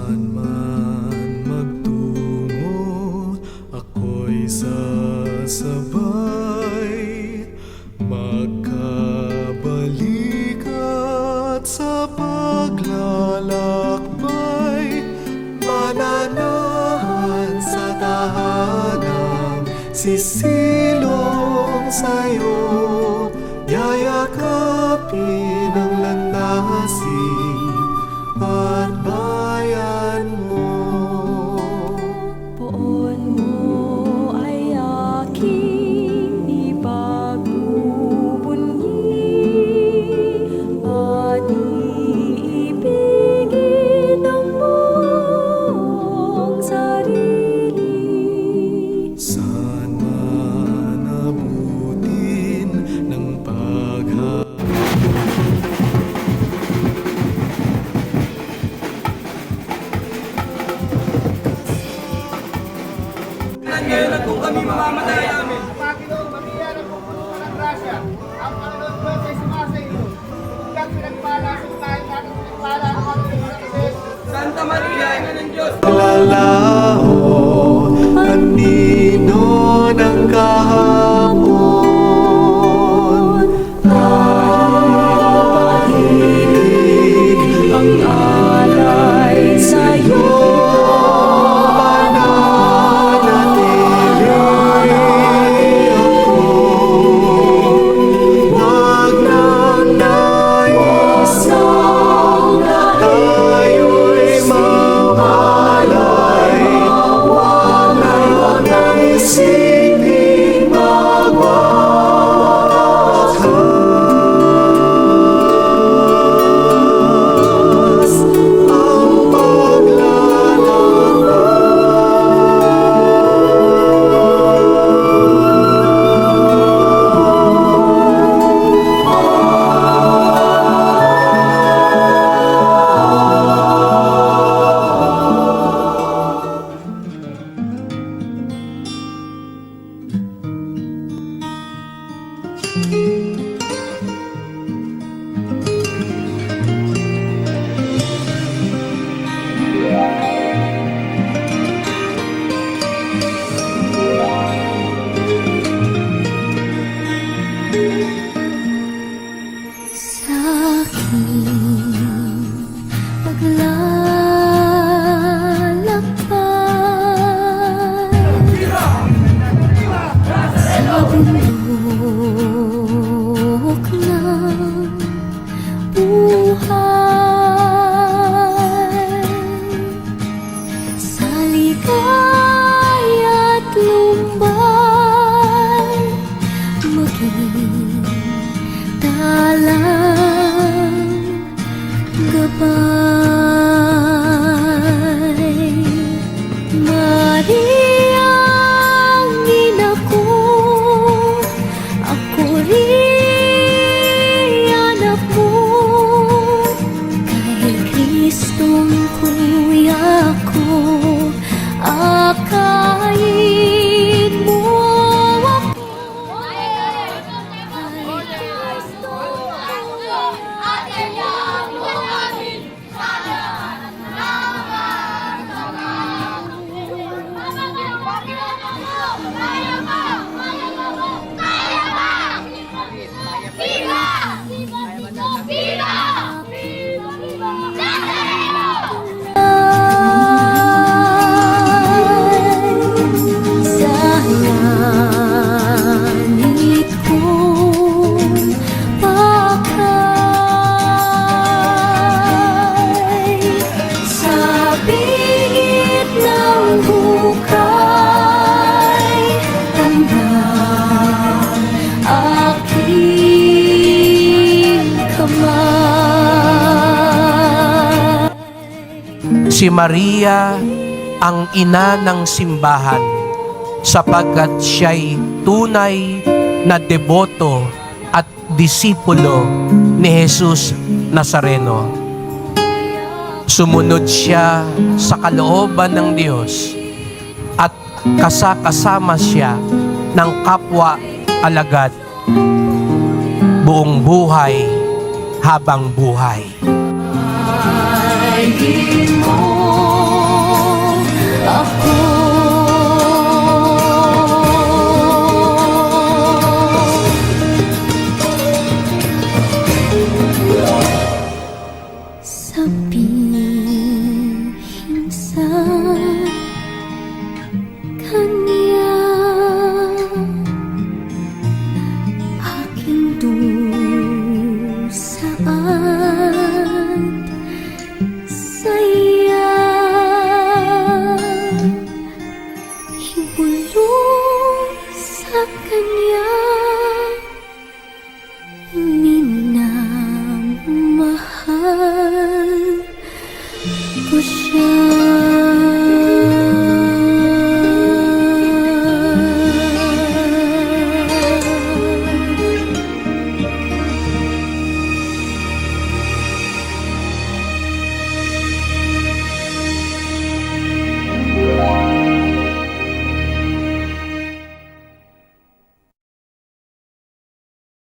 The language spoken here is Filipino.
Saan man magtungo, ako'y sasabay, magkabalik at sa paglalakbay, mananahan sa tahanang sisilong sa'yo, yayakapin ang landasing at bayan mo. Poon mo ay aking ipagbubunyi at iibigin ang buong sarili. Saan man abutin ng Ngayon na kung kami mamamatay namin. Panginoon, mamiyara po puno ng grasya. Ang Panginoon Diyos ay sumasa iyo. Hanggang pinagpala sa kahit natin pinagpala ng ating mga Santa Maria, Ina ng Diyos. Lalao, anino ng kahapon, tahimik ang alay sa'yo. Sa aking paglalakbay sa bundok ng buhay, sa ligaya't lumbay, maging talang gabay. Maria, ang ina ko, ako rin anak mo, kay Kristong kuya ko, akayin mo ako. Si Maria ang ina ng simbahan sapagkat siya'y tunay na deboto at disipulo ni Jesus Nazareno. Sumunod siya sa kalooban ng Diyos at kasama siya ng kapwa alagad buong buhay habang buhay.